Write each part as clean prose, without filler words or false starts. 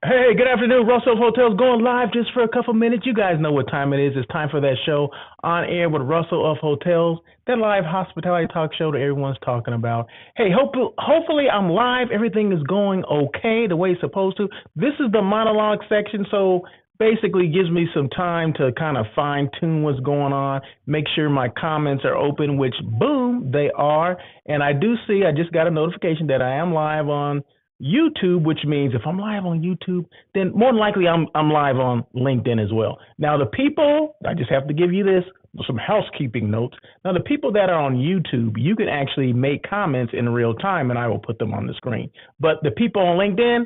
Hey, good afternoon. Russell Hotels going live just for a couple minutes. You guys know what time it is. It's time for that show on air with Russell of Hotels, that live hospitality talk show that everyone's talking about. Hey, hopefully I'm live. Everything is going okay the way it's supposed to. This is the monologue section, so basically gives me some time to kind of fine tune what's going on, make sure my comments are open, which boom, they are. And I do see, I just got a notification that I am live on YouTube, which means if I'm live on YouTube, then more than likely I'm live on LinkedIn as well. Now the people, I just have to give you this, some housekeeping notes. Now the people that are on YouTube, you can actually make comments in real time and I will put them on the screen. But the people on LinkedIn,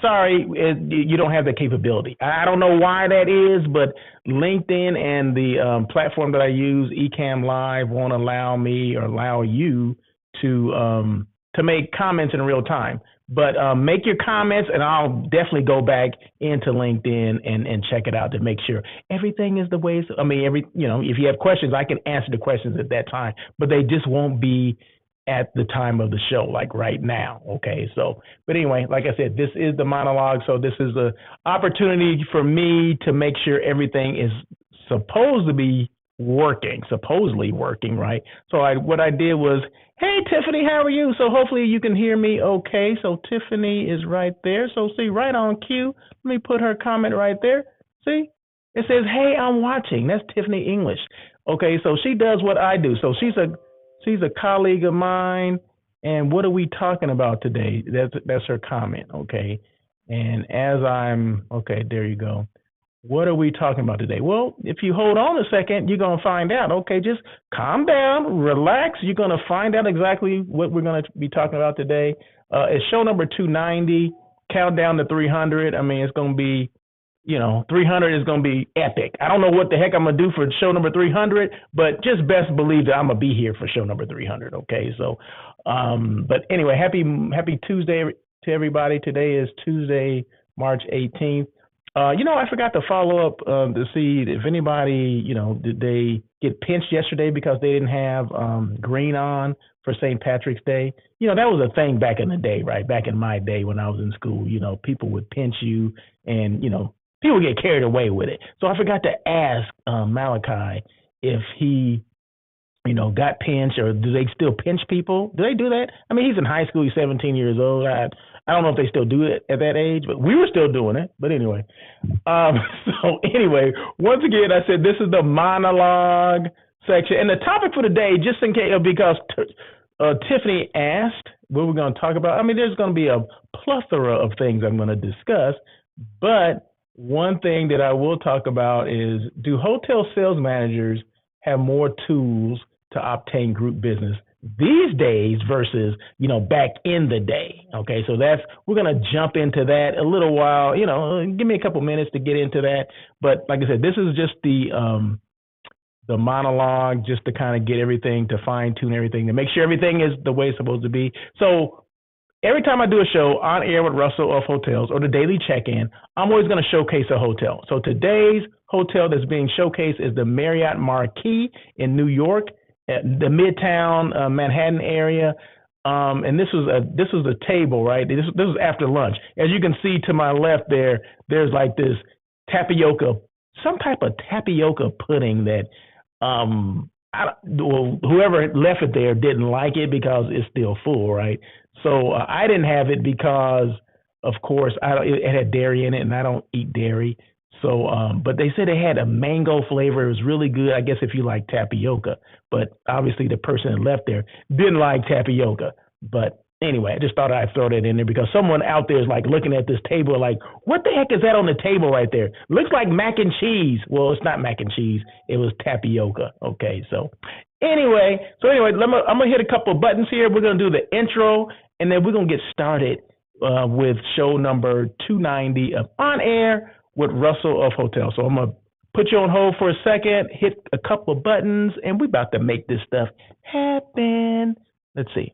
sorry, you don't have that capability. I don't know why that is, but LinkedIn and the platform that I use, Ecamm Live, won't allow me or allow you to make comments in real time. But make your comments, and I'll definitely go back into LinkedIn and check it out to make sure everything is the way. If you have questions, I can answer the questions at that time, but they just won't be at the time of the show, like right now. Okay, so, but anyway, like I said, this is the monologue, so this is an opportunity for me to make sure everything is supposedly working, right? So what I did was, hey, Tiffany, how are you? So hopefully you can hear me okay. So Tiffany is right there. So see, right on cue. Let me put her comment right there. See? It says, hey, I'm watching. That's Tiffany English. Okay, so she does what I do. So she's a colleague of mine. And what are we talking about today? That's her comment, okay? And okay, there you go. What are we talking about today? Well, if you hold on a second, you're going to find out. Okay, just calm down, relax. You're going to find out exactly what we're going to be talking about today. It's show number 290, countdown to 300. It's going to be, 300 is going to be epic. I don't know what the heck I'm going to do for show number 300, but just best believe that I'm going to be here for show number 300, okay? So, but anyway, happy Tuesday to everybody. Today is Tuesday, March 18th. I forgot to follow up to see if anybody, did they get pinched yesterday because they didn't have green on for St. Patrick's Day? That was a thing back in the day, right? Back in my day when I was in school, people would pinch you and, people get carried away with it. So I forgot to ask Malachi if he, got pinched, or do they still pinch people? Do they do that? He's in high school. He's 17 years old. I don't know if they still do it at that age, but we were still doing it. But anyway, once again, I said this is the monologue section. And the topic for today, just in case, because Tiffany asked what we're going to talk about. There's going to be a plethora of things I'm going to discuss. But one thing that I will talk about is, do hotel sales managers have more tools to obtain group business these days versus, back in the day? Okay, so we're going to jump into that a little while, give me a couple minutes to get into that. But like I said, this is just the monologue, just to kind of get everything, to fine tune everything, to make sure everything is the way it's supposed to be. So every time I do a show on air with Russell of Hotels, or the daily check-in, I'm always going to showcase a hotel. So today's hotel that's being showcased is the Marriott Marquis in New York, the Midtown Manhattan area. And this was a table, right? This was after lunch. As you can see to my left there's like this some type of tapioca pudding that whoever left it there didn't like it because it's still full, right? So I didn't have it because, of course, it had dairy in it, and I don't eat dairy. So, but they said it had a mango flavor. It was really good, I guess, if you like tapioca. But obviously the person that left there didn't like tapioca. But anyway, I just thought I'd throw that in there because someone out there is like looking at this table like, what the heck is that on the table right there? Looks like mac and cheese. Well, it's not mac and cheese. It was tapioca. Okay, so anyway, I'm going to hit a couple of buttons here. We're going to do the intro, and then we're going to get started with show number 290 of On Air with Russell of Hotels. So I'm going to put you on hold for a second, hit a couple of buttons, and we're about to make this stuff happen. Let's see.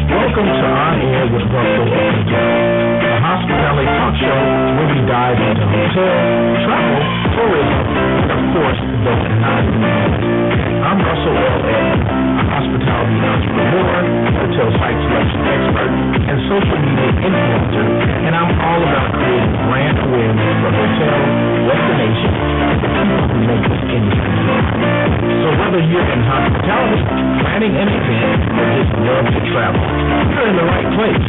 Welcome to On Air with Russell of Hotels, a hospitality talk show where we dive into hotel, travel, tourism, hotel site selection expert and social media influencer, and I'm all about creating brand awareness for hotels, destinations, and the people who make this industry grow. So whether you're in hospitality, planning an event, or just love to travel, you're in the right place.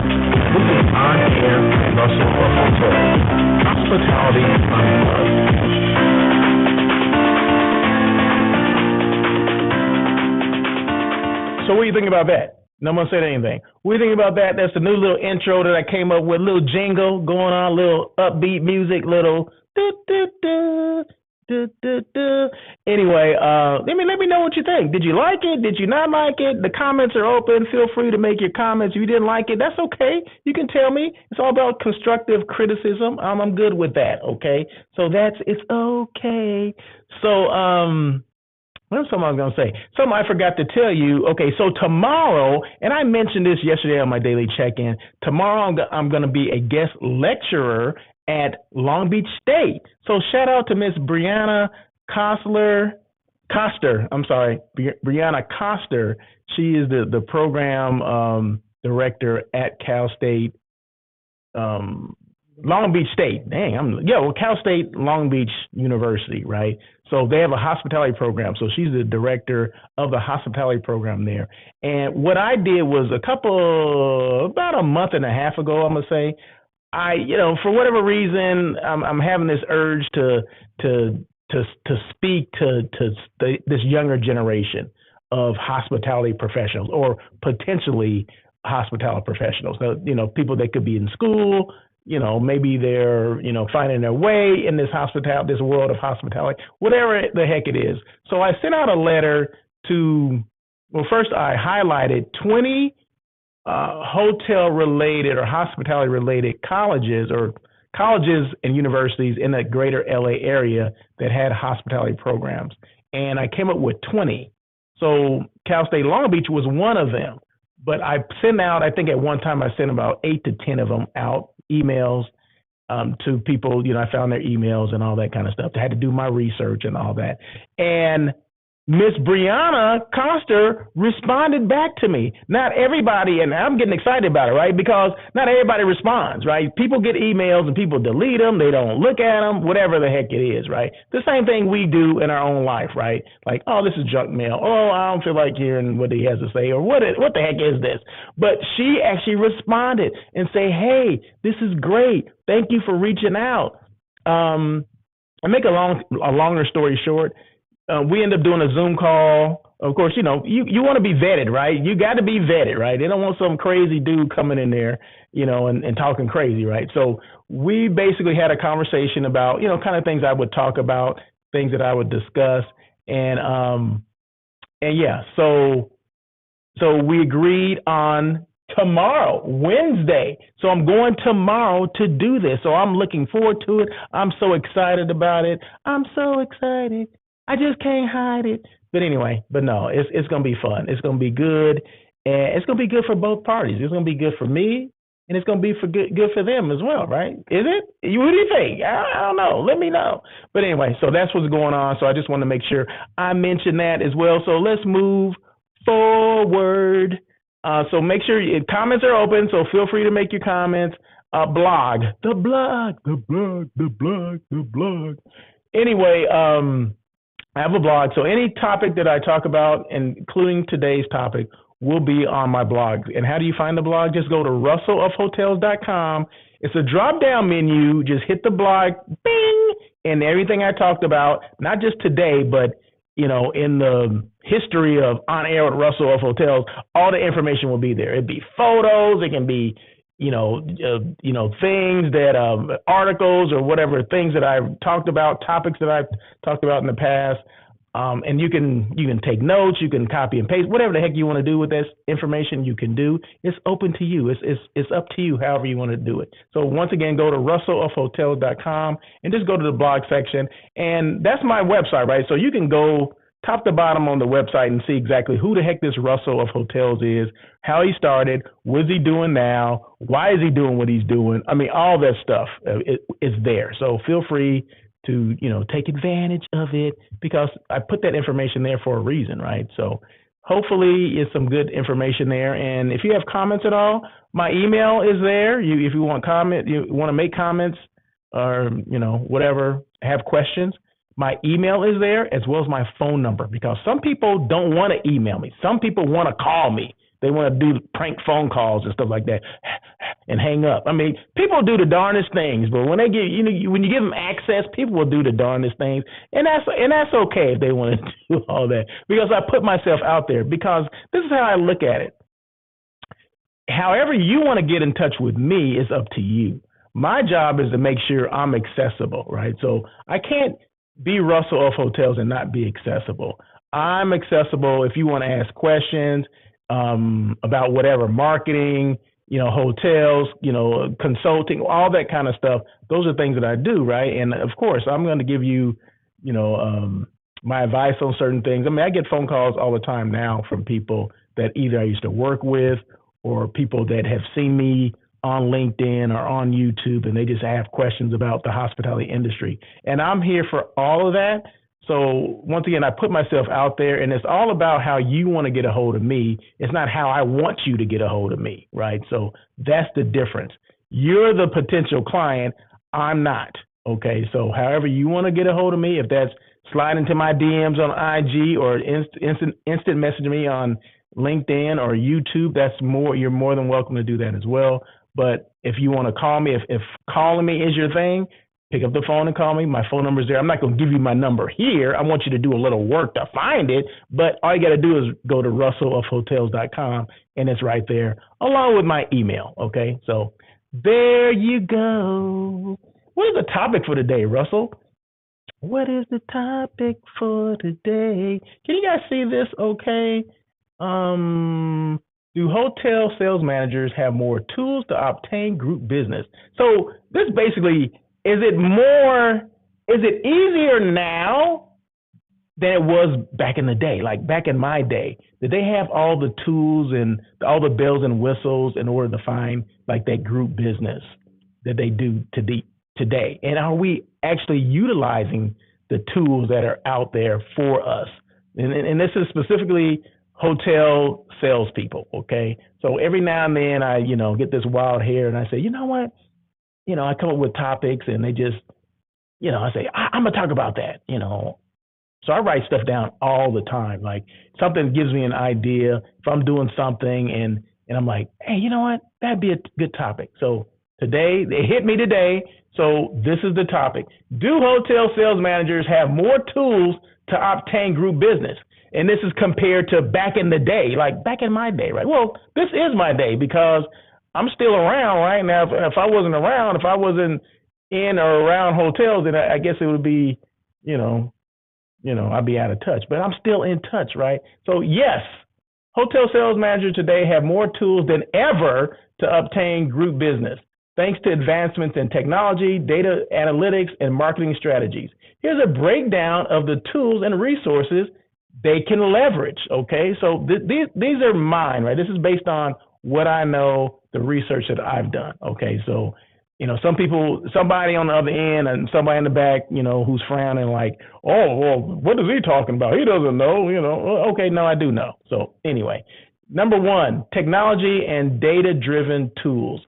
This is On Air Russell of Hotels. Hospitality Unplugged. So what do you think about that? No one said anything. What do you think about that? That's the new little intro that I came up with, little jingle going on, little upbeat music, little Anyway, let me know what you think. Did you like it? Did you not like it? The comments are open. Feel free to make your comments. If you didn't like it, that's okay. You can tell me. It's all about constructive criticism. I'm good with that, okay? So it's okay. So, what something I was going to say? Something I forgot to tell you. Okay, so tomorrow, and I mentioned this yesterday on my daily check-in, tomorrow I'm going to be a guest lecturer at Long Beach State. So shout out to Miss Brianna Coster. Brianna Coster. She is the program director at Cal State, Long Beach State. Cal State Long Beach University, right? So they have a hospitality program. So she's the director of the hospitality program there. And what I did was about a month and a half ago, I'm gonna say, for whatever reason, I'm having this urge to speak to this younger generation of hospitality professionals, or potentially hospitality professionals. So, people that could be in school, maybe they're, finding their way in this world of hospitality, whatever the heck it is. So I sent out a letter first I highlighted 20 hotel-related or hospitality-related colleges and universities in the greater LA area that had hospitality programs. And I came up with 20. So Cal State Long Beach was one of them. But I sent out, I think at one time I sent about 8 to 10 of them out, emails to people. I found their emails and all that kind of stuff. I had to do my research and all that. And Miss Brianna Coster responded back to me. Not everybody, and I'm getting excited about it, right? Because not everybody responds, right? People get emails and people delete them. They don't look at them, whatever the heck it is, right? The same thing we do in our own life, right? Like, oh, this is junk mail. Oh, I don't feel like hearing what he has to say, or what the heck is this? But she actually responded and say, hey, this is great. Thank you for reaching out. I make a longer story short. We end up doing a Zoom call. Of course, you want to be vetted, right? You got to be vetted, right? They don't want some crazy dude coming in there, and talking crazy, right? So we basically had a conversation about, kind of things I would talk about, things that I would discuss. And yeah, so we agreed on tomorrow, Wednesday. So I'm going tomorrow to do this. So I'm looking forward to it. I'm so excited about it. I'm so excited. I just can't hide it. But anyway, no, it's going to be fun. It's going to be good. And it's going to be good for both parties. It's going to be good for me, and it's going to be good for them as well, right? Is it? What do you think? I don't know. Let me know. But anyway, so that's what's going on. So I just want to make sure I mention that as well. So let's move forward. So make sure comments are open. So feel free to make your comments. Blog. Anyway, I have a blog. So any topic that I talk about, including today's topic, will be on my blog. And how do you find the blog? Just go to russellofhotels.com. It's a drop-down menu. Just hit the blog, bing, and everything I talked about, not just today, but in the history of On Air with Russell of Hotels, all the information will be there. It'd be photos. It can be things that articles or whatever, things that I've talked about, topics that I've talked about in the past. And you can take notes, you can copy and paste, whatever the heck you want to do with this information, you can do. It's open to you. It's up to you, however you want to do it. So once again, go to russellofhotels.com and just go to the blog section. And that's my website, right? So you can go top to bottom on the website and see exactly who the heck this Russell of Hotels is, how he started, what is he doing now, why is he doing what he's doing. I mean, all that stuff is there. So feel free to, take advantage of it, because I put that information there for a reason, right? So hopefully it's some good information there. And if you have comments at all, my email is there. If you want you want to make comments or, whatever, have questions, my email is there as well as my phone number, because some people don't want to email me. Some people want to call me. They want to do prank phone calls and stuff like that and hang up. I mean, people do the darndest things, but when they get, when you give them access, people will do the darndest things. And that's okay if they want to do all that, because I put myself out there, because this is how I look at it. However you want to get in touch with me is up to you. My job is to make sure I'm accessible, right? So I can't be Russell of Hotels and not be accessible. I'm accessible if you want to ask questions about whatever, marketing, hotels, consulting, all that kind of stuff. Those are things that I do, right? And of course, I'm going to give you, my advice on certain things. I mean, I get phone calls all the time now from people that either I used to work with or people that have seen me on LinkedIn or on YouTube, and they just have questions about the hospitality industry. And I'm here for all of that. So once again, I put myself out there, and it's all about how you want to get a hold of me. It's not how I want you to get a hold of me, right? So that's the difference. You're the potential client. I'm not. Okay. So however you want to get a hold of me, if that's slide into my DMs on IG or instant message me on LinkedIn or YouTube, you're more than welcome to do that as well. But if you want to call me, if calling me is your thing, pick up the phone and call me. My phone number is there. I'm not going to give you my number here. I want you to do a little work to find it, but all you got to do is go to russellofhotels.com, and it's right there, along with my email, okay? So there you go. What is the topic for today, Russell? What is the topic for today? Can you guys see this okay? Do hotel sales managers have more tools to obtain group business? So this basically, is it easier now than it was back in the day? Like back in my day, did they have all the tools and all the bells and whistles in order to find like that group business that they do today? And are we actually utilizing the tools that are out there for us? And this is specifically hotel salespeople, okay? So every now and then I, get this wild hair and I say, you know what? I come up with topics and they just, I say, I'm going to talk about that, So I write stuff down all the time. Like something gives me an idea if I'm doing something and I'm like, hey, you know what? That'd be a good topic. So today, they hit me today. So this is the topic. Do hotel sales managers have more tools to obtain group business? And this is compared to back in the day, like back in my day, right? Well, this is my day because I'm still around, right? Now, if I wasn't around, if I wasn't in or around hotels, then I guess it would be, I'd be out of touch. But I'm still in touch, right? So yes, hotel sales managers today have more tools than ever to obtain group business, thanks to advancements in technology, data analytics, and marketing strategies. Here's a breakdown of the tools and resources they can leverage, okay? So these are mine, right? This is based on what I know, the research that I've done, okay? So, somebody on the other end and somebody in the back, who's frowning like, oh, well, what is he talking about? He doesn't know, Okay, no, I do know. So anyway, number one, technology and data-driven tools.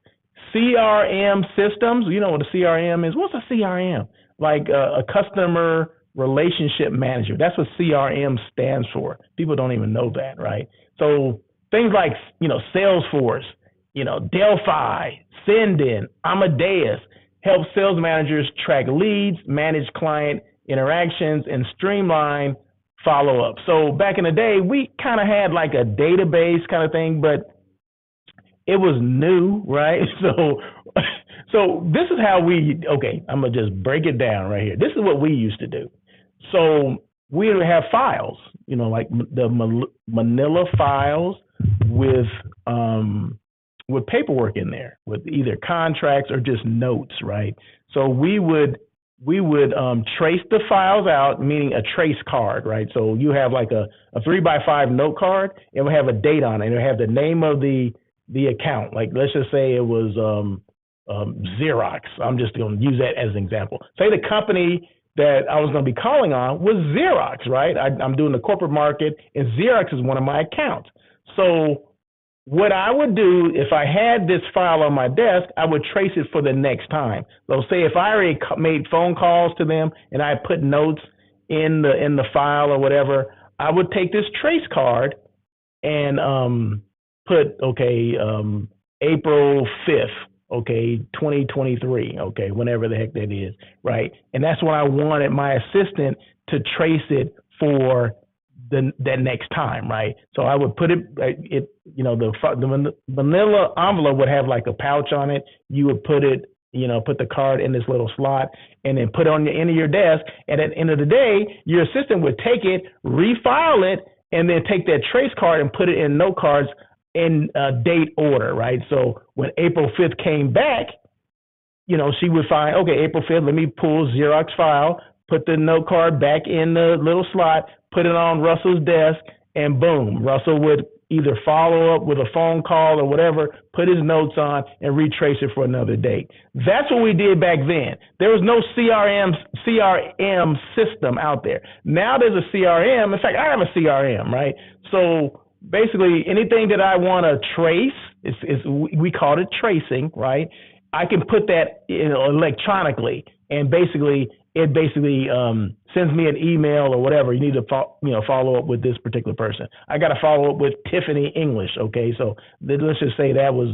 CRM systems, you know what a CRM is? What's a CRM? Like a customer relationship manager. That's what CRM stands for. People don't even know that, right? So things like, Salesforce, Delphi, Sendin, Amadeus help sales managers track leads, manage client interactions, and streamline follow-up. So back in the day, we kind of had like a database kind of thing, but it was new, right? So this is how I'm going to just break it down right here. This is what we used to do. So we would have files, like the manila files with paperwork in there with either contracts or just notes, right? So we would trace the files out, meaning a trace card, right? So you have like a 3x5 note card, and we have a date on it, and it have the name of the account. Like let's just say it was Xerox. I'm just going to use that as an example. Say the company that I was going to be calling on was Xerox, right? I'm doing the corporate market, and Xerox is one of my accounts. So what I would do if I had this file on my desk, I would trace it for the next time. So say if I already made phone calls to them and I put notes in the file or whatever, I would take this trace card and put April 5th, 2023, whenever the heck that is, right? And that's when I wanted my assistant to trace it for that next time, right? So I would put the manila envelope would have like a pouch on it. You would put the card in this little slot and then put it on the end of your desk. And at the end of the day, your assistant would take it, refile it, and then take that trace card and put it in note cards in date order, right? So when April 5th came back, she would find, April 5th, let me pull Xerox file, put the note card back in the little slot, put it on Russell's desk, and boom, Russell would either follow up with a phone call or whatever, put his notes on, and retrace it for another date. That's what we did back then. There was no CRM system out there. Now there's a CRM. In fact, I have a CRM, right? So basically, anything that I want to trace, we call it tracing, right? I can put that electronically, and it basically sends me an email or whatever. You need to follow up with this particular person. I got to follow up with Tiffany English. Okay, so let's just say that was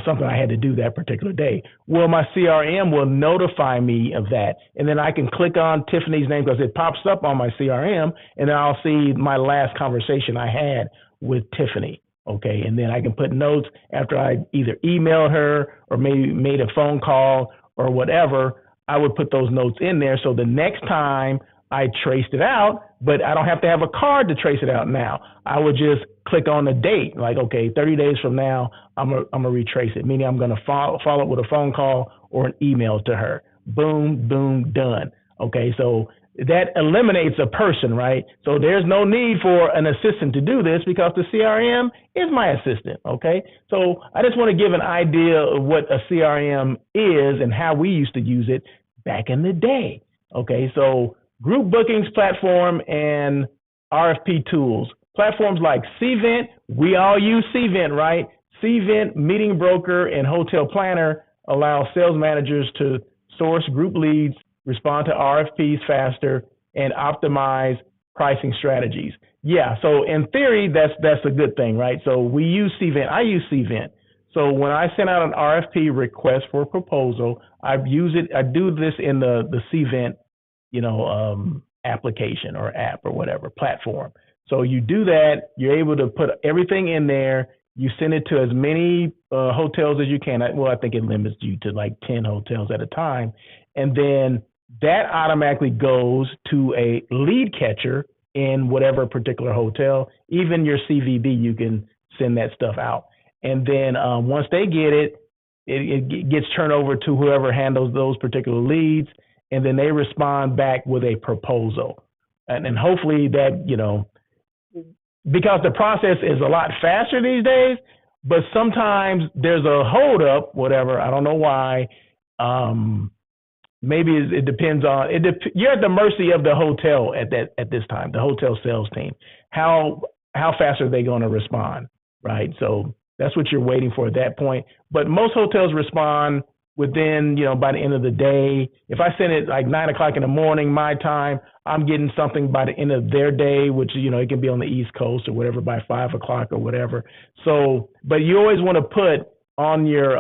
something I had to do that particular day. Well, my CRM will notify me of that, and then I can click on Tiffany's name because it pops up on my CRM, and then I'll see my last conversation I had with Tiffany. Okay, and then I can put notes after I either emailed her or maybe made a phone call or whatever. I would put those notes in there so the next time I traced it out, but I don't have to have a card to trace it out now. I would just click on the date, like, 30 days from now, I'm gonna retrace it, meaning I'm gonna follow up with a phone call or an email to her. Boom, boom, done. Okay, so that eliminates a person, right? So there's no need for an assistant to do this because the CRM is my assistant, okay? So I just want to give an idea of what a CRM is and how we used to use it back in the day, okay? So group bookings platform and RFP tools. Platforms like Cvent, we all use Cvent, right? Cvent, Meeting Broker, and Hotel Planner allow sales managers to source group leads, respond to RFPs faster, and optimize pricing strategies. Yeah, so in theory, that's a good thing, right? So we use Cvent. I use Cvent. So when I send out an RFP request for a proposal, I do this in the Cvent, application or app or whatever, platform. So you do that, you're able to put everything in there, you send it to as many hotels as you can. I think it limits you to like 10 hotels at a time. And then that automatically goes to a lead catcher in whatever particular hotel. Even your CVB, you can send that stuff out. And then once they get it, it gets turned over to whoever handles those particular leads, and then they respond back with a proposal. And hopefully that, because the process is a lot faster these days, but sometimes there's a hold up, whatever, I don't know why. Maybe it depends on it. You're at the mercy of the hotel at this time, the hotel sales team. How fast are they going to respond, right? So that's what you're waiting for at that point. But most hotels respond within, by the end of the day. If I send it like 9:00 in the morning, my time, I'm getting something by the end of their day, which, it can be on the East Coast or whatever by 5:00 or whatever. So, but you always want to put on your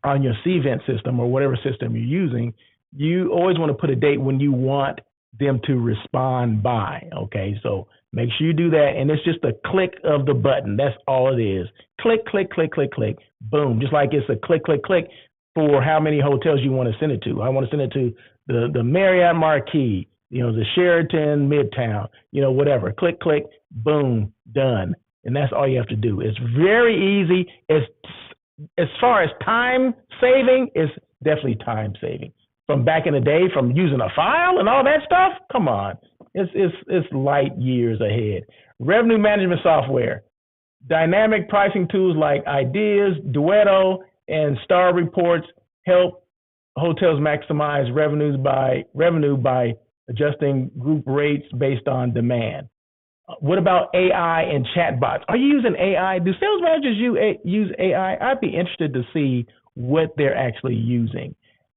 Cvent system or whatever system you're using, you always want to put a date when you want them to respond by. Okay, so make sure you do that, and it's just a click of the button. That's all it is. Click, click, click, click, click. Boom. Just like it's a click, click, click for how many hotels you want to send it to. I want to send it to the Marriott Marquis, the Sheraton Midtown, whatever. Click, click, boom, done. And that's all you have to do. It's very easy. As far as time saving, it's definitely time saving. From back in the day, from using a file and all that stuff, come on, it's light years ahead. Revenue management software, dynamic pricing tools like Ideas, Duetto, and Star Reports help hotels maximize revenue by adjusting group rates based on demand. What about AI and chatbots? Are you using AI? Do sales managers use AI? I'd be interested to see what they're actually using.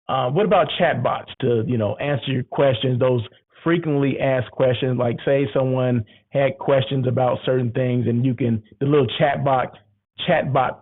What about chatbots to, answer your questions, those frequently asked questions, like say someone had questions about certain things and the little chatbot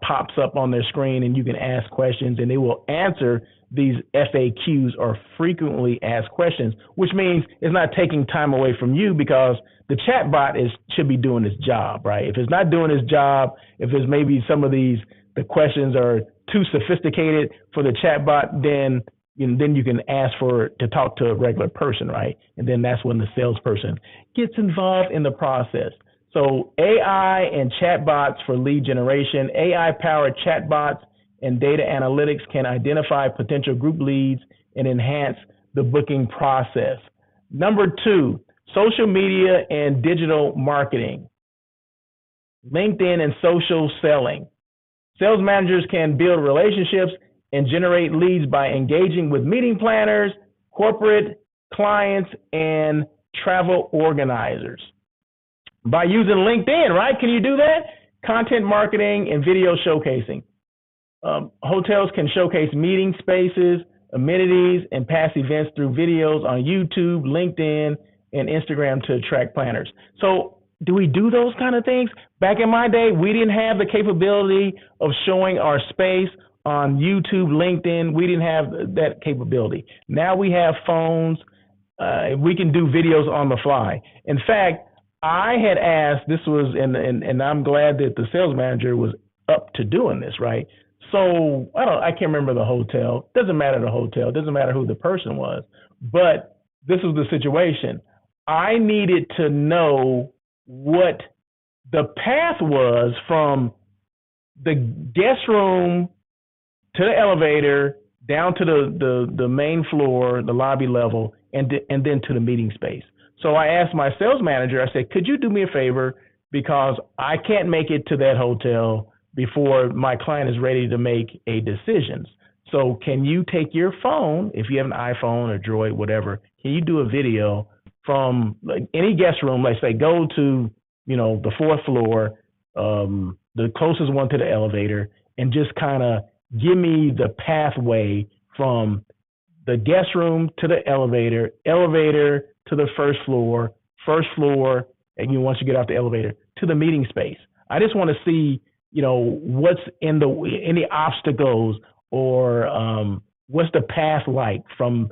pops up on their screen and you can ask questions and it will answer these FAQs or frequently asked questions, which means it's not taking time away from you because the chatbot should be doing its job, right? If it's not doing its job, if there's maybe the questions are too sophisticated for the chatbot, then you can ask to talk to a regular person, right? And then that's when the salesperson gets involved in the process. So AI and chatbots for lead generation. AI-powered chatbots and data analytics can identify potential group leads and enhance the booking process. Number 2, social media and digital marketing. LinkedIn and social selling. Sales managers can build relationships and generate leads by engaging with meeting planners, corporate clients, and travel organizers. By using LinkedIn, right? Can you do that? Content marketing and video showcasing. Hotels can showcase meeting spaces, amenities, and past events through videos on YouTube, LinkedIn, and Instagram to attract planners. So do we do those kind of things? Back in my day, we didn't have the capability of showing our space on YouTube, LinkedIn. We didn't have that capability. Now we have phones. We can do videos on the fly. In fact, I had asked, and I'm glad that the sales manager was up to doing this, right? So I can't remember the hotel. Doesn't matter the hotel. Doesn't matter who the person was. But this was the situation. I needed to know what the path was from the guest room to the elevator, down to the main floor, the lobby level, and then to the meeting space. So I asked my sales manager, I said, could you do me a favor, because I can't make it to that hotel before my client is ready to make a decision. So can you take your phone, if you have an iPhone or Droid, whatever, can you do a video from any guest room, let's say go to, the 4th floor, the closest one to the elevator, and just kind of give me the pathway from the guest room to the elevator to the first floor, and once you get off the elevator, to the meeting space. I just want to see, what's in any obstacles or what's the path like from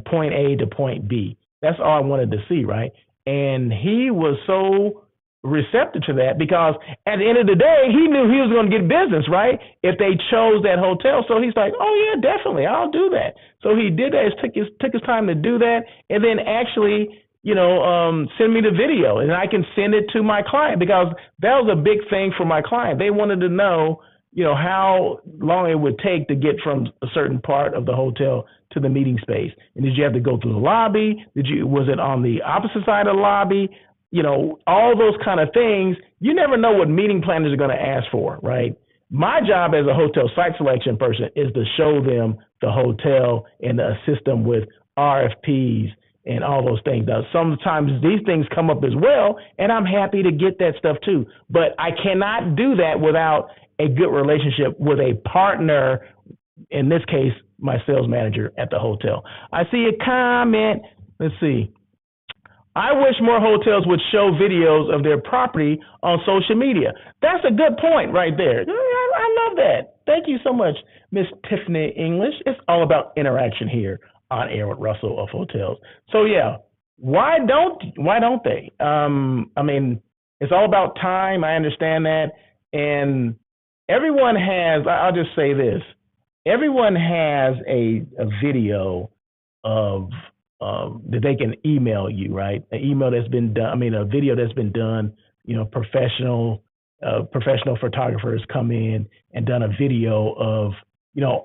point A to point B. That's all I wanted to see, right? And he was so receptive to that because at the end of the day, he knew he was going to get business, right? If they chose that hotel. So he's like, oh yeah, definitely, I'll do that. So he did that. It took his time to do that, and then actually, send me the video, and I can send it to my client, because that was a big thing for my client. They wanted to know, how long it would take to get from a certain part of the hotel to the meeting space. And did you have to go through the lobby? Was it on the opposite side of the lobby? All those kind of things. You never know what meeting planners are going to ask for, right? My job as a hotel site selection person is to show them the hotel and to assist them with RFPs and all those things. Now, sometimes these things come up as well, and I'm happy to get that stuff too. But I cannot do that without a good relationship with a partner, in this case, my sales manager at the hotel. I see a comment. Let's see. I wish more hotels would show videos of their property on social media. That's a good point right there. I love that. Thank you so much, Miss Tiffany English. It's all about interaction here on Air with Russell of Hotels. So yeah, why don't they? I mean, it's all about time. I understand that. And everyone has, I'll just say this, everyone has a video of that they can email you, right? An email that's been done, a video that's been done, professional photographers come in and done a video of,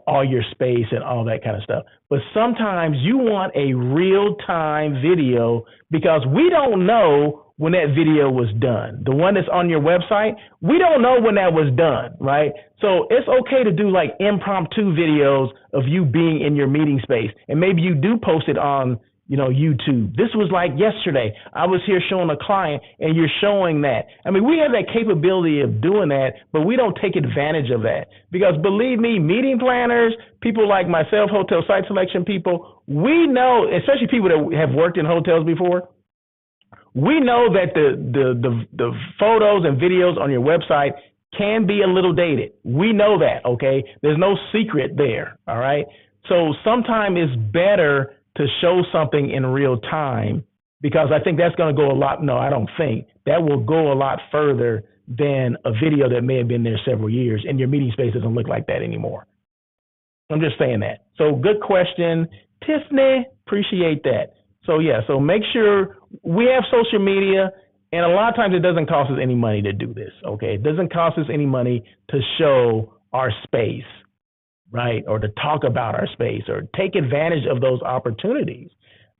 all your space and all that kind of stuff. But sometimes you want a real-time video, because we don't know when that video was done. The one that's on your website, we don't know when that was done, right? So it's okay to do like impromptu videos of you being in your meeting space. And maybe you do post it on, YouTube. This was like yesterday. I was here showing a client and you're showing that. I mean, we have that capability of doing that, but we don't take advantage of that. Because believe me, meeting planners, people like myself, hotel site selection people, we know, especially people that have worked in hotels before, we know that the photos and videos on your website can be a little dated. We know that, okay? There's no secret there, all right? So sometimes it's better to show something in real time, because I think that's going to go a lot. No, I don't think that will go a lot further than a video that may have been there several years and your meeting space doesn't look like that anymore. I'm just saying that. So good question, Tiffany. Appreciate that. So yeah, so make sure we have social media, and a lot of times it doesn't cost us any money to do this. Okay, it doesn't cost us any money to show our space, right? Or to talk about our space or take advantage of those opportunities.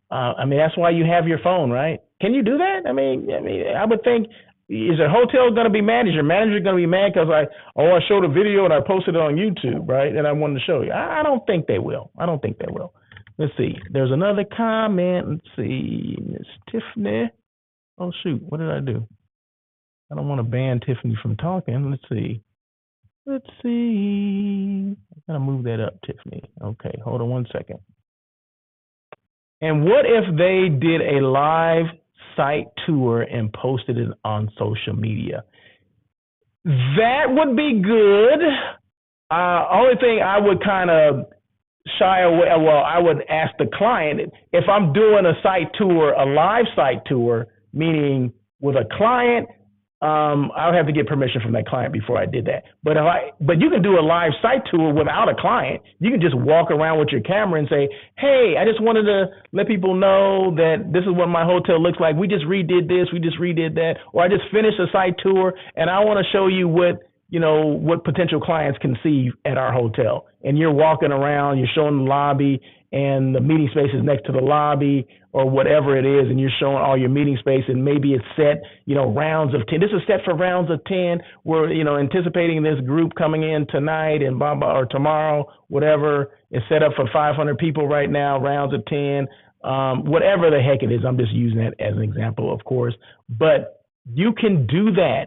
I mean, that's why you have your phone, right? Can you do that? I mean, I would think, is a hotel going to be mad? Is your manager going to be mad because I showed a video and I posted it on YouTube, right? And I wanted to show you. I don't think they will. Let's see. There's another comment. Let's see. Miss Tiffany. Oh, shoot. What did I do? I don't want to ban Tiffany from talking. Let's see. I'm going to move that up, Tiffany. Okay, hold on one second. And what if they did a live site tour and posted it on social media? That would be good. Only thing I would kind of shy away, well, I would ask the client, if I'm doing a site tour, a live site tour, meaning with a client, I would have to get permission from that client before I did that. But you can do a live site tour without a client. You can just walk around with your camera and say, hey, I just wanted to let people know that this is what my hotel looks like. We just redid this, we just redid that. Or I just finished a site tour and I want to show you what potential clients can see at our hotel. And you're walking around, you're showing the lobby, and the meeting space is next to the lobby or whatever it is, and you're showing all your meeting space, and maybe it's set, rounds of 10. This is set for rounds of 10. We're, anticipating this group coming in tonight and or tomorrow, whatever. It's set up for 500 people right now, rounds of 10. Whatever the heck it is, I'm just using that as an example, of course. But you can do that.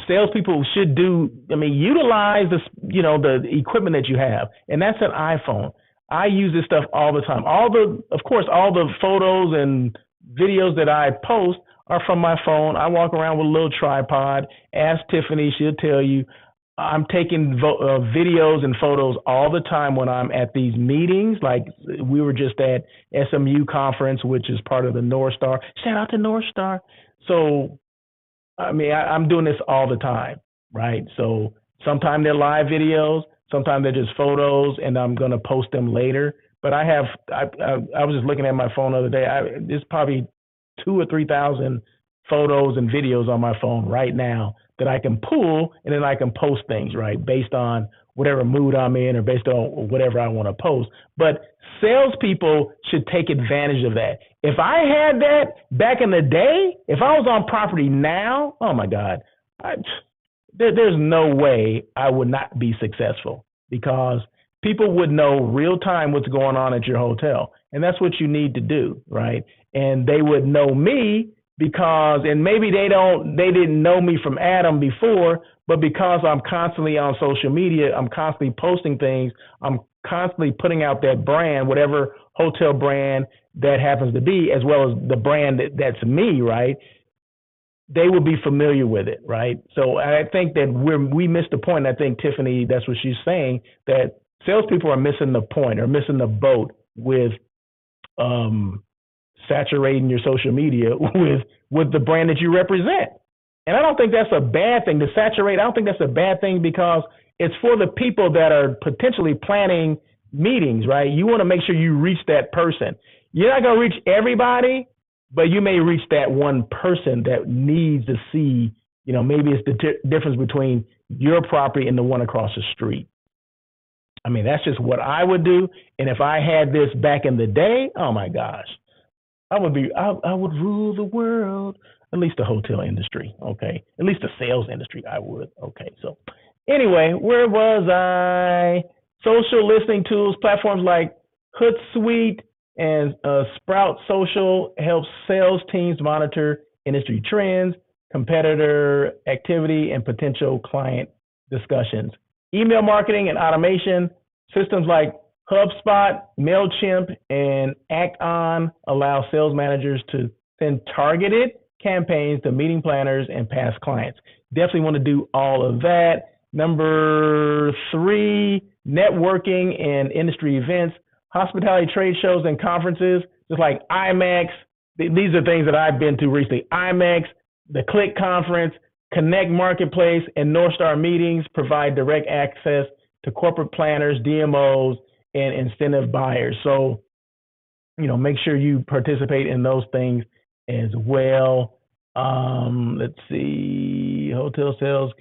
Salespeople should utilize this, the equipment that you have, and that's an iPhone. I use this stuff all the time. All the photos and videos that I post are from my phone. I walk around with a little tripod. Ask Tiffany, she'll tell you. I'm taking videos and photos all the time when I'm at these meetings. Like we were just at SMU conference, which is part of the North Star. Shout out to North Star. So, I'm doing this all the time, right? So sometimes they're live videos. Sometimes they're just photos, and I'm going to post them later. But I was just looking at my phone the other day. There's probably 2,000 or 3,000 photos and videos on my phone right now that I can pull, and then I can post things, right, based on whatever mood I'm in or based on whatever I want to post. But salespeople should take advantage of that. If I had that back in the day, if I was on property now, oh my God, there's no way I would not be successful, because people would know real time what's going on at your hotel. And that's what you need to do, right? And they would know me and maybe they didn't know me from Adam before, but because I'm constantly on social media, I'm constantly posting things, I'm constantly putting out that brand, whatever hotel brand that happens to be, as well as the brand that's me, right? They will be familiar with it, right? So I think that we missed the point. I think, Tiffany, that's what she's saying, that salespeople are missing the point or missing the boat with saturating your social media with the brand that you represent. And I don't think that's a bad thing to saturate. I don't think that's a bad thing, because it's for the people that are potentially planning meetings, right? You want to make sure you reach that person. You're not going to reach everybody, but you may reach that one person that needs to see, maybe it's the difference between your property and the one across the street. That's just what I would do. And if I had this back in the day, oh my gosh, I would rule the world. at least the hotel industry, okay? At least the sales industry, I would, okay? So anyway, where was I? Social listening tools, platforms like Hootsuite and Sprout Social help sales teams monitor industry trends, competitor activity, and potential client discussions. Email marketing and automation, systems like HubSpot, MailChimp, and Act-On allow sales managers to send targeted campaigns to meeting planners and past clients. Definitely want to do all of that. Number 3, networking and industry events, hospitality trade shows and conferences, just like IMEX. These are things that I've been to recently. IMEX, the Click Conference, Connect Marketplace, and Northstar meetings provide direct access to corporate planners, DMOs, and incentive buyers. So, make sure you participate in those things as well. Let's see, hotel sales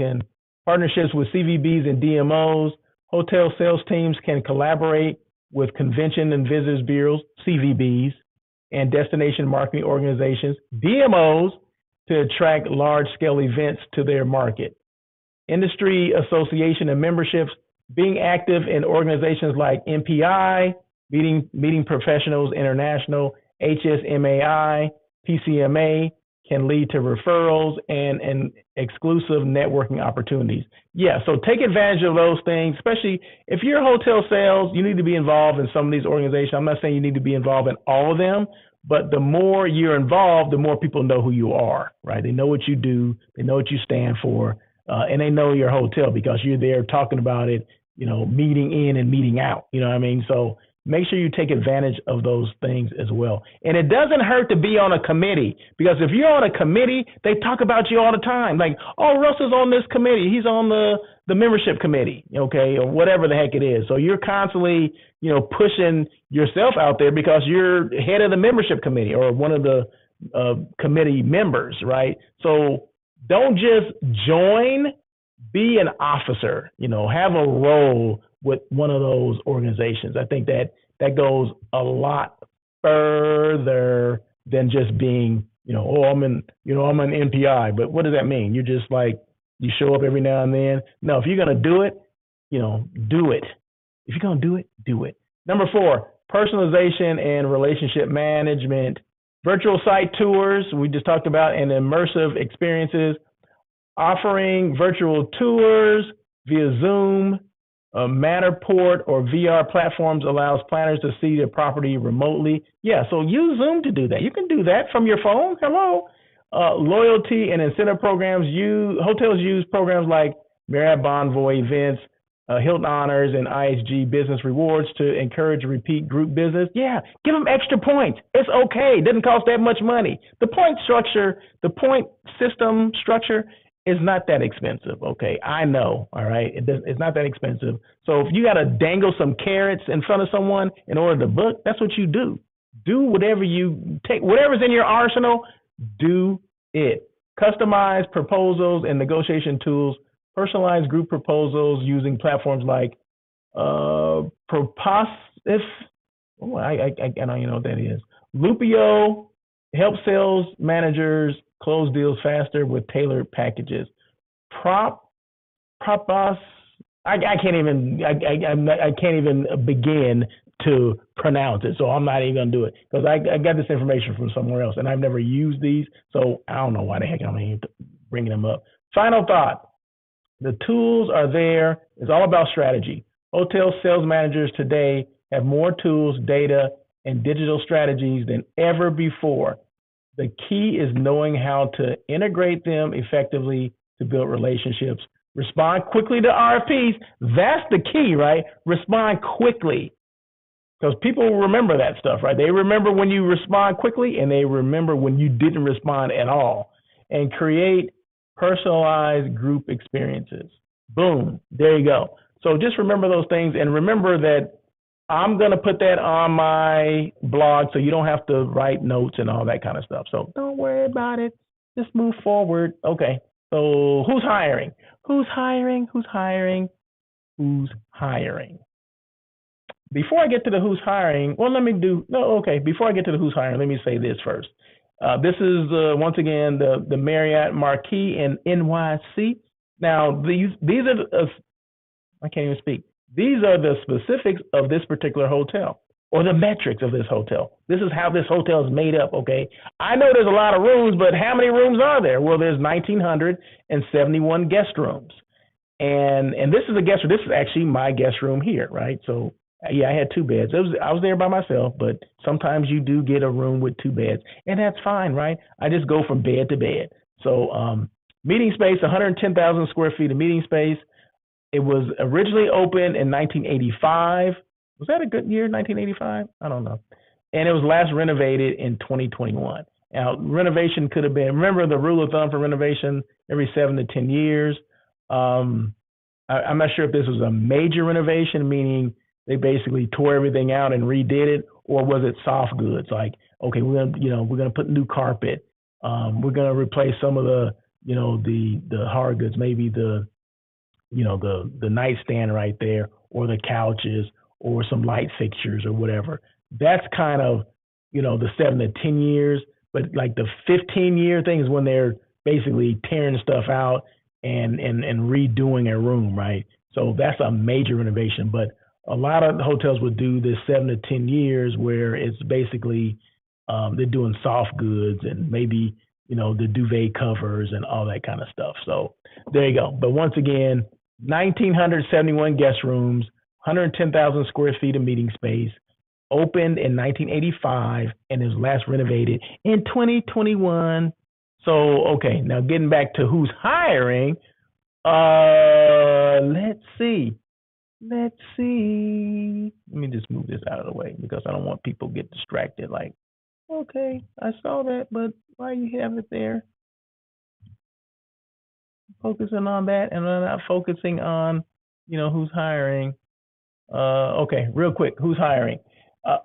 partnerships with CVBs and DMOs. Hotel sales teams can collaborate with convention and visitors bureaus, CVBs, and destination marketing organizations, DMOs, to attract large-scale events to their market. Industry association and memberships, being active in organizations like MPI, Meeting Professionals International, HSMAI, PCMA, can lead to referrals and exclusive networking opportunities. Yeah, so take advantage of those things, especially if you're hotel sales, you need to be involved in some of these organizations. I'm not saying you need to be involved in all of them, but the more you're involved, the more people know who you are, right? They know what you do, they know what you stand for, and they know your hotel because you're there talking about it, meeting in and meeting out, you know what I mean? So make sure you take advantage of those things as well. And it doesn't hurt to be on a committee, because if you're on a committee, they talk about you all the time. Like, oh, Russell's on this committee. He's on the membership committee, okay, or whatever the heck it is. So you're constantly, pushing yourself out there because you're head of the membership committee or one of the committee members, right? So don't just join, be an officer, have a role with one of those organizations. I think that goes a lot further than just being, I'm an MPI, but what does that mean? You're just like, you show up every now and then. No, if you're going to do it, do it. If you're going to do it, do it. Number 4, personalization and relationship management, virtual site tours, we just talked about, and immersive experiences, offering virtual tours via Zoom, Matterport, or VR platforms allows planners to see their property remotely. Yeah, so use Zoom to do that. You can do that from your phone. Hello. Loyalty and incentive programs. Hotels use programs like Marriott Bonvoy events, Hilton Honors, and IHG Business Rewards to encourage repeat group business. Yeah, give them extra points. It's okay. It doesn't cost that much money. The point system structure is not that expensive, okay? I know, all right? It's not that expensive. So if you got to dangle some carrots in front of someone in order to book, that's what you do. Do whatever you take, whatever's in your arsenal, do it. Customize proposals and negotiation tools, personalized group proposals using platforms like Proposif. I don't even know what that is. Lupio help sales managers close deals faster with tailored packages. Propos. I can't even begin to pronounce it, so I'm not even gonna do it because I got this information from somewhere else and I've never used these, so I don't know why the heck I'm here bringing them up. Final thought: the tools are there. It's all about strategy. Hotel sales managers today have more tools, data, and digital strategies than ever before. The key is knowing how to integrate them effectively to build relationships. Respond quickly to RFPs. That's the key, right? Respond quickly. Because people remember that stuff, right? They remember when you respond quickly and they remember when you didn't respond at all. And create personalized group experiences. Boom, there you go. So just remember those things and remember that I'm going to put that on my blog so you don't have to write notes and all that kind of stuff. So don't worry about it. Just move forward. Okay. So who's hiring? Who's hiring? Who's hiring? Who's hiring? Before I get to the who's hiring, before I get to the who's hiring, let me say this first. This is once again the Marriott Marquis in NYC. Now these are I can't even speak. These are the specifics of this particular hotel or the metrics of this hotel. This is how this hotel is made up, okay? I know there's a lot of rooms, but how many rooms are there? Well, there's 1,971 guest rooms. And this is a guest room. This is actually my guest room here, right? So yeah, I had two beds. I was there by myself, but sometimes you do get a room with two beds, and that's fine, right? I just go from bed to bed. So meeting space, 110,000 square feet of meeting space. It was originally opened in 1985. Was that a good year, 1985? I don't know. And it was last renovated in 2021. Now, renovation could have been, remember the rule of thumb for renovation, every 7 to 10 years. I'm not sure if this was a major renovation, meaning they basically tore everything out and redid it, or was it soft goods? Like, okay, we're gonna put new carpet. We're gonna replace some of the, the hard goods, maybe the nightstand right there, or the couches, or some light fixtures, or whatever. That's kind of, the 7 to 10 years. But like the 15-year thing is when they're basically tearing stuff out and redoing a room, right? So that's a major renovation. But a lot of hotels would do this 7 to 10 years where it's basically they're doing soft goods and maybe, the duvet covers and all that kind of stuff. So there you go. But once again, 1,971 guest rooms, 110,000 square feet of meeting space, opened in 1985 and is last renovated in 2021. So, okay, now getting back to who's hiring, let's see. Let me just move this out of the way because I don't want people to get distracted. Like, okay, I saw that, but why you have it there? Focusing on that and I'm not focusing on, who's hiring. Okay, real quick, who's hiring?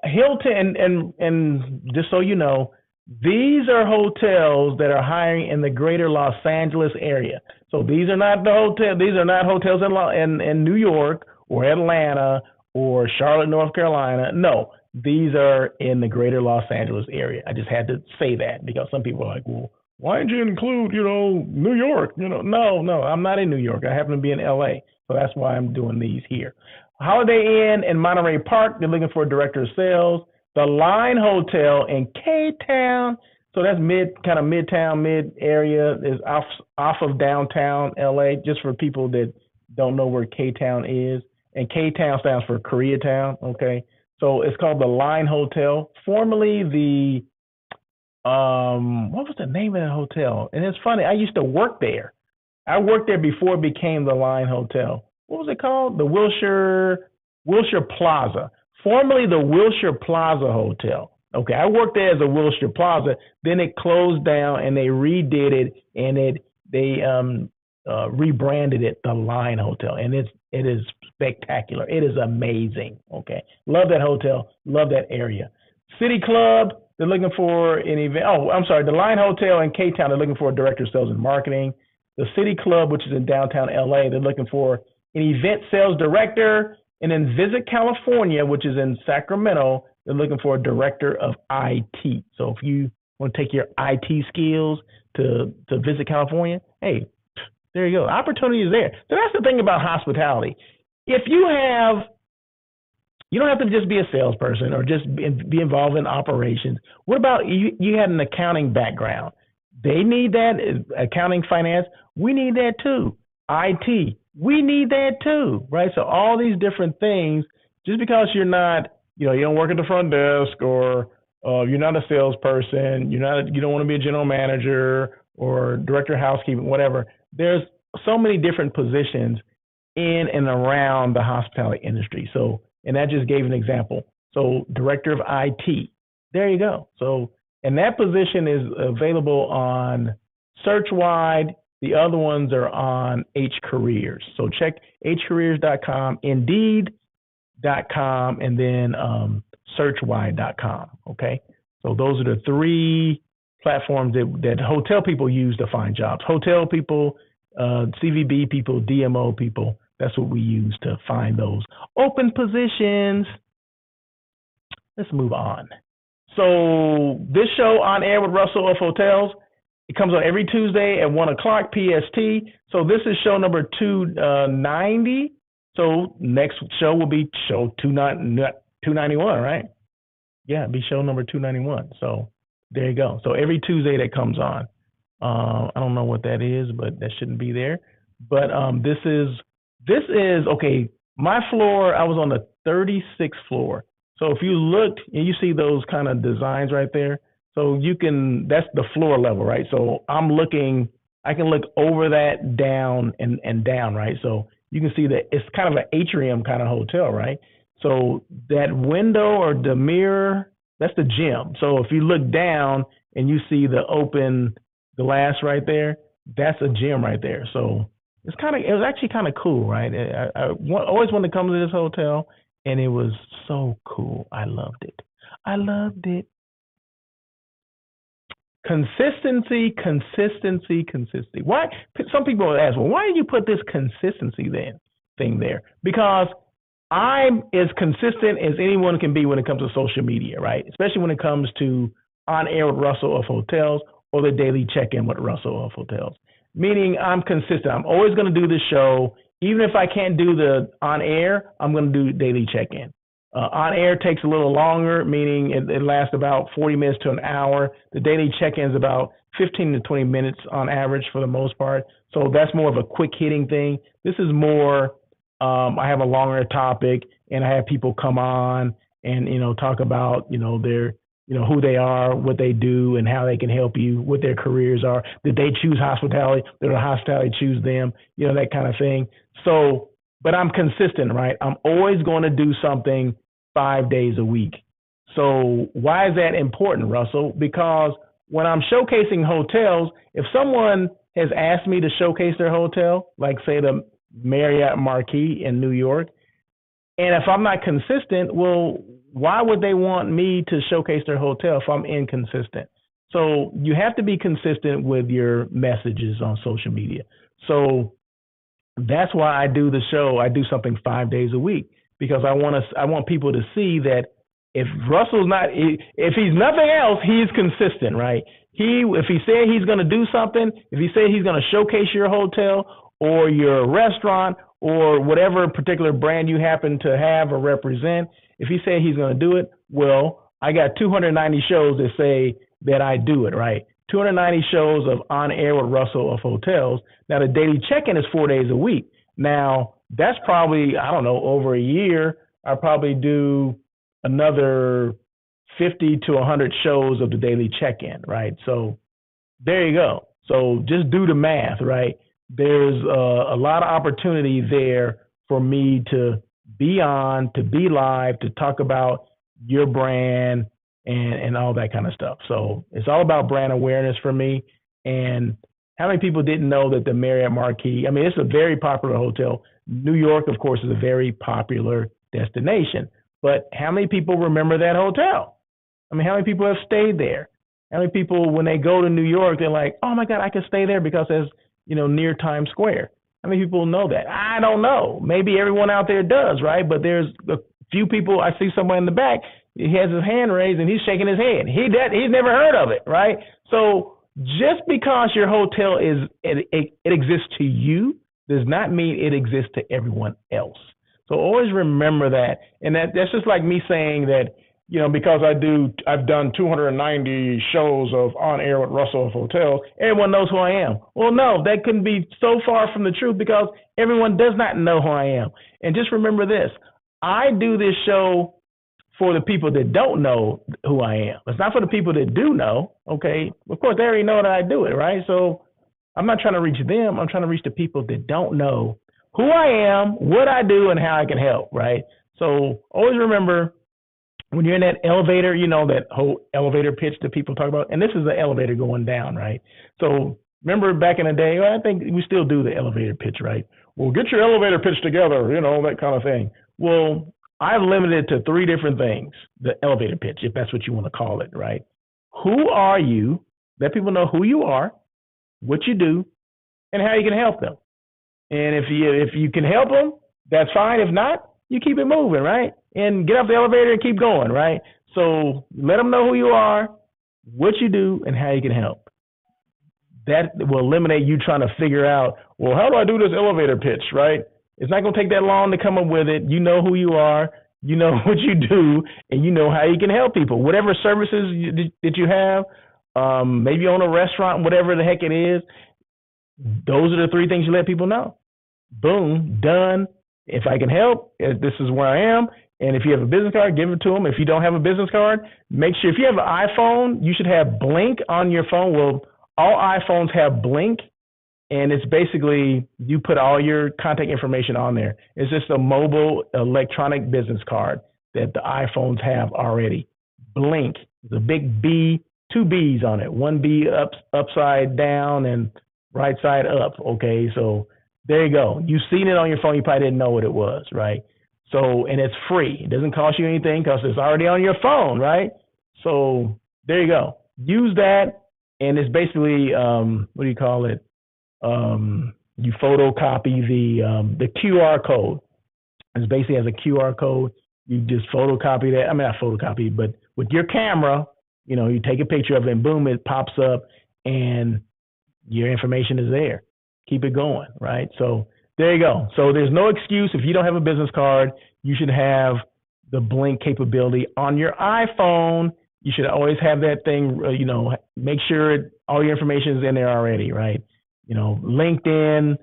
Hilton, and just so you know, these are hotels that are hiring in the greater Los Angeles area. So these are not hotels in New York or Atlanta or Charlotte, North Carolina. No, these are in the greater Los Angeles area. I just had to say that because some people are like, well, why didn't you include, New York? No, I'm not in New York. I happen to be in LA. So that's why I'm doing these here. Holiday Inn in Monterey Park, they're looking for a director of sales. The Line Hotel in K-Town, so that's Midtown, mid area, is off of downtown LA, just for people that don't know where K-Town is. And K-Town stands for Koreatown, okay? So it's called the Line Hotel, formerly the, what was the name of the hotel? And it's funny, I used to work there. I worked there before it became the Line Hotel. What was it called? The Wilshire Plaza, formerly the Wilshire Plaza Hotel. Okay, I worked there as a Wilshire Plaza. Then it closed down and they redid it and they rebranded it the Line Hotel, and it is spectacular. It is amazing. Okay, love that hotel, love that area. City Club, they're looking for an event. Oh, I'm sorry, the Line Hotel in K-Town, they're looking for a director of sales and marketing. The City Club, which is in downtown LA, they're looking for an event sales director. And then Visit California, which is in Sacramento, they're looking for a director of IT. So if you want to take your IT skills to Visit California, hey, there you go. Opportunity is there. So that's the thing about hospitality. If you don't have to just be a salesperson or just be involved in operations. What about you had an accounting background? They need that. Accounting, finance, we need that too. IT, we need that too, right? So all these different things, just because you're not, you don't work at the front desk or you're not a salesperson, you don't want to be a general manager or director of housekeeping, whatever. There's so many different positions in and around the hospitality industry. So, and that just gave an example. So director of IT, there you go. So, and that position is available on Searchwide. The other ones are on H Careers. So check hcareers.com, Indeed.com, and then Searchwide.com. Okay. So those are the three platforms that hotel people use to find jobs. Hotel people, CVB people, DMO people. That's what we use to find those open positions. Let's move on. So this show On Air with Russell of Hotels, it comes on every Tuesday at 1 o'clock PST. So this is show number 290. So next show will be show 291, right? Yeah, it'll be show number 291. So there you go. So every Tuesday that comes on. I don't know what that is, but that shouldn't be there. But this is okay. My floor, I was on the 36th floor. So if you looked and you see those kind of designs right there, so that's the floor level, right? So I can look over that down and down, right? So you can see that it's kind of an atrium kind of hotel, right? So that window or the mirror, that's the gym. So if you look down and you see the open glass right there, that's a gym right there. So it was actually kind of cool, right? I always wanted to come to this hotel, and it was so cool. I loved it. Consistency. Why? Some people ask, well, why did you put this consistency thing there? Because I'm as consistent as anyone can be when it comes to social media, right? Especially when it comes to On Air with Russell of Hotels or the daily check-in with Russell of Hotels. Meaning I'm consistent. I'm always going to do this show. Even if I can't do the on air, I'm going to do daily check-in. On air takes a little longer, meaning it lasts about 40 minutes to an hour. The daily check-in is about 15 to 20 minutes on average for the most part. So that's more of a quick hitting thing. This is more, I have a longer topic, and I have people come on and, talk about, their, who they are, what they do, and how they can help you, what their careers are. Did they choose hospitality? Did the hospitality choose them? That kind of thing. So, but I'm consistent, right? I'm always going to do something 5 days a week. So why is that important, Russell? Because when I'm showcasing hotels, if someone has asked me to showcase their hotel, like say the Marriott Marquis in New York, and if I'm not consistent, well, why would they want me to showcase their hotel if I'm inconsistent? So you have to be consistent with your messages on social media. So that's why I do the show. I do something 5 days a week because I want people to see that if he's nothing else, he's consistent, right? If he said he's going to do something, if he said he's going to showcase your hotel or your restaurant or whatever particular brand you happen to have or represent, if he said he's going to do it, well, I got 290 shows that say that I do it, right? 290 shows of On Air with Russell of Hotels. Now, the daily check-in is 4 days a week. Now, that's probably, I don't know, over a year, I probably do another 50 to 100 shows of the daily check-in, right? So there you go. So just do the math, right? There's a lot of opportunity there for me to be on, to be live, to talk about your brand and all that kind of stuff. So it's all about brand awareness for me. And how many people didn't know that the Marriott Marquis, I mean, it's a very popular hotel. New York, of course, is a very popular destination. But how many people remember that hotel? I mean, how many people have stayed there? How many people, when they go to New York, they're like, oh my God, I can stay there because it's, near Times Square. How many people know that? I don't know. Maybe everyone out there does, right? But there's a few people. I see someone in the back. He has his hand raised and he's shaking his head. He's never heard of it, right? So just because your hotel it exists to you does not mean it exists to everyone else. So always remember that. And that's just like me saying that, because I've done 290 shows of On Air with Russell of Hotels, everyone knows who I am. Well, no, that couldn't be so far from the truth because everyone does not know who I am. And just remember this, I do this show for the people that don't know who I am. It's not for the people that do know, okay? Of course, they already know that I do it, right? So I'm not trying to reach them. I'm trying to reach the people that don't know who I am, what I do, and how I can help, right? So always remember, when you're in that elevator, that whole elevator pitch that people talk about, and this is the elevator going down, right? So remember back in the day, I think we still do the elevator pitch, right? Well, get your elevator pitch together, that kind of thing. Well, I've limited it to three different things, the elevator pitch, if that's what you want to call it, right? Who are you? Let people know who you are, what you do, and how you can help them. And if you can help them, that's fine. If not, you keep it moving, right? and get off the elevator and keep going, right? So let them know who you are, what you do, and how you can help. That will eliminate you trying to figure out, well, how do I do this elevator pitch, right? It's not going to take that long to come up with it. You know who you are, you know what you do, and you know how you can help people. Whatever services that you have, maybe you own a restaurant, whatever the heck it is, those are the three things you let people know. Boom, done. If I can help, this is where I am. And if you have a business card, give it to them. If you don't have a business card, make sure, if you have an iPhone, you should have Blink on your phone. Well, all iPhones have Blink, and it's basically you put all your contact information on there. It's just a mobile electronic business card that the iPhones have already. Blink. There's a big B, two B's on it. One B upside down and right side up. Okay, so there you go. You've seen it on your phone. You probably didn't know what it was, right? So, and it's free. It doesn't cost you anything because it's already on your phone, right? So there you go. Use that, and it's basically, what do you call it? You photocopy the QR code. It's basically as a QR code. You just photocopy that. I mean, not photocopy, but with your camera, you know, you take a picture of it, and boom, it pops up, and your information is there. Keep it going, right? So there you go. So there's no excuse. If you don't have a business card, you should have the Blink capability on your iPhone. You should always have that thing, you know, make sure all your information is in there already, right? You know, LinkedIn,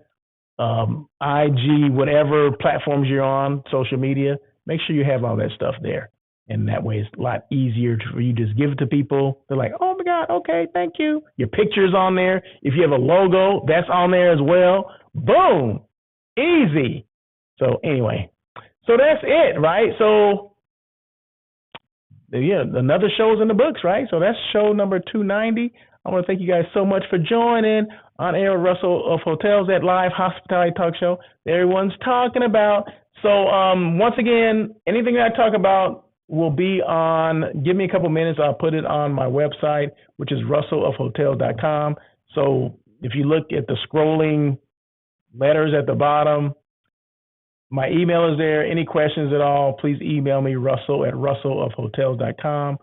IG, whatever platforms you're on, social media, make sure you have all that stuff there. And that way it's a lot easier for you to just give it to people. They're like, oh my God, okay, thank you. Your picture's on there. If you have a logo, that's on there as well. Boom, easy. So anyway, so that's it, right? So yeah, another show's in the books, right? So that's show number 290. I want to thank you guys so much for joining on air with Russell of Hotels, that live hospitality talk show that everyone's talking about. So once again, anything that I talk about will be on, give me a couple minutes, I'll put it on my website, which is russellofhotels.com. So if you look at the scrolling letters at the bottom, my email is there. Any questions at all, please email me, russellofhotels.com.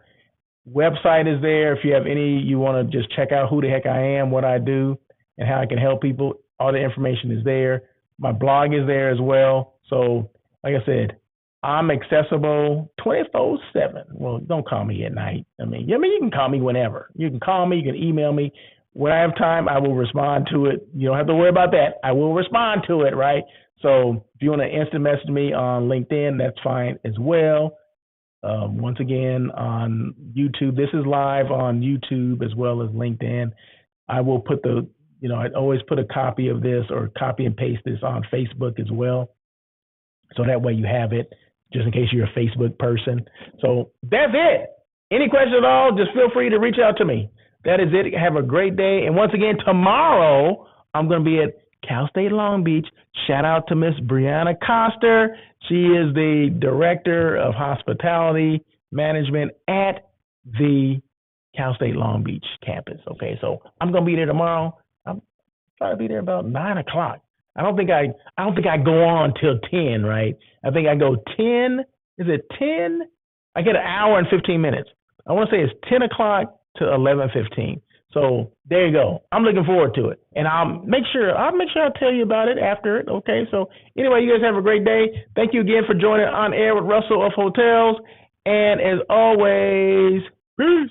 Website is there. If you have any, you want to just check out who the heck I am, what I do, and how I can help people, all the information is there. My blog is there as well. So like I said, I'm accessible 24/7. Well, don't call me at night. I mean, you can call me whenever. You can call me, you can email me. When I have time, I will respond to it. You don't have to worry about that. I will respond to it, right? So if you want to instant message me on LinkedIn, that's fine as well. Once again, on YouTube, this is live on YouTube as well as LinkedIn. I will put I always put a copy of this or copy and paste this on Facebook as well. So that way you have it, just in case you're a Facebook person. So that's it. Any questions at all, just feel free to reach out to me. That is it. Have a great day. And once again, tomorrow, I'm going to be at Cal State Long Beach. Shout out to Miss Brianna Coster. She is the Director of Hospitality Management at the Cal State Long Beach campus. Okay, so I'm going to be there tomorrow. I'm trying to be there about 9 o'clock. I don't think I go on till 10, right? I think I go 10. Is it 10? I get an hour and 15 minutes. I want to say it's 10 o'clock to 11:15. So there you go. I'm looking forward to it, and I'll make sure I'll tell you about it after it. Okay. So anyway, you guys have a great day. Thank you again for joining on air with Russell of Hotels, and as always, peace.